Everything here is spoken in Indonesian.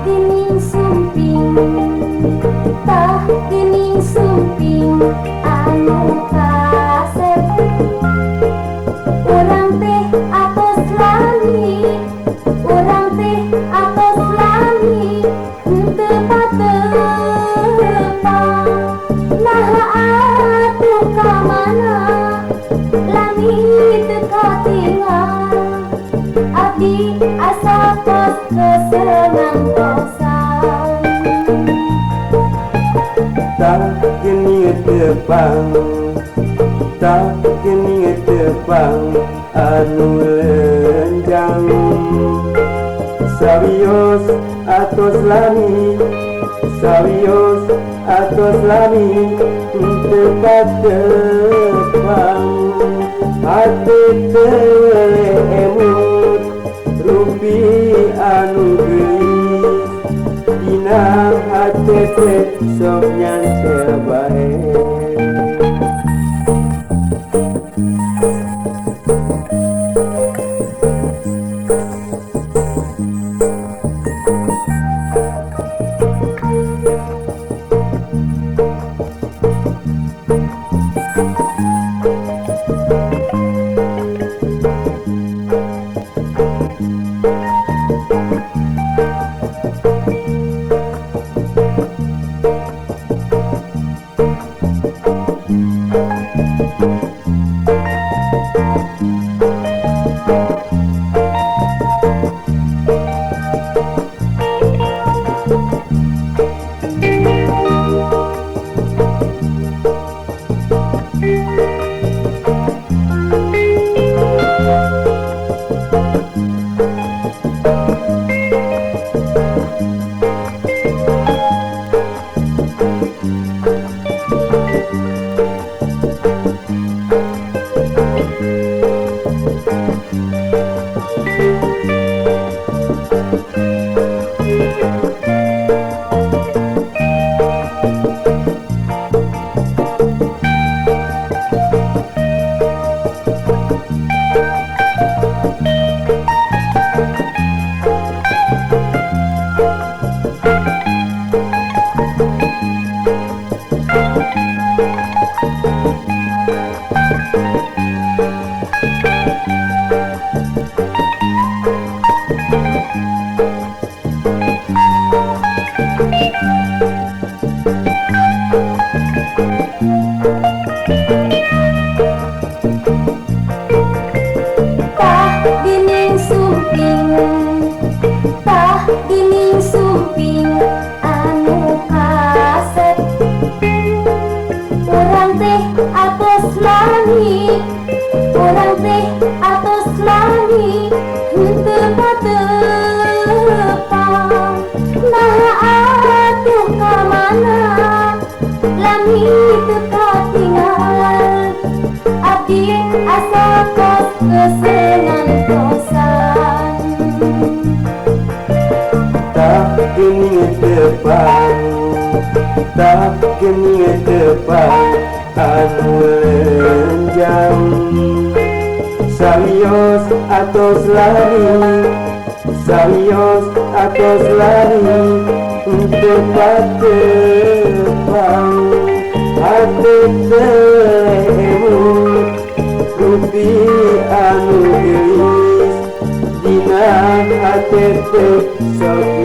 gening sumping, tah gening sumping anu kasep. Urang teh atos langit, urang teh atos langit, henteu patepang. Naha atuh ka mana, langit teu katingal. Abdi asa pos kesenang kosan. Tak gening tepang, tak gening tepang anu lenjang. Sawios atos langit, sawios atos langit, teu patepang. Hati teu emut rupi anu geulis, dina hati teh sok nyantel bae. Tah gening sumping, tah gening sumping anu kasep. Urang teh atos langit, urang teh atos langit, henteu patepang. Naha atuh ka mana, langit teu katingal. Abdi asa kos kesenang kosan. Tak gening tepang, tak gening tepang anu lenjang. Sawios atos langit, sawios atos langit, teu patepang. Hati teu emut rupi anu geulis, dina hati teh sok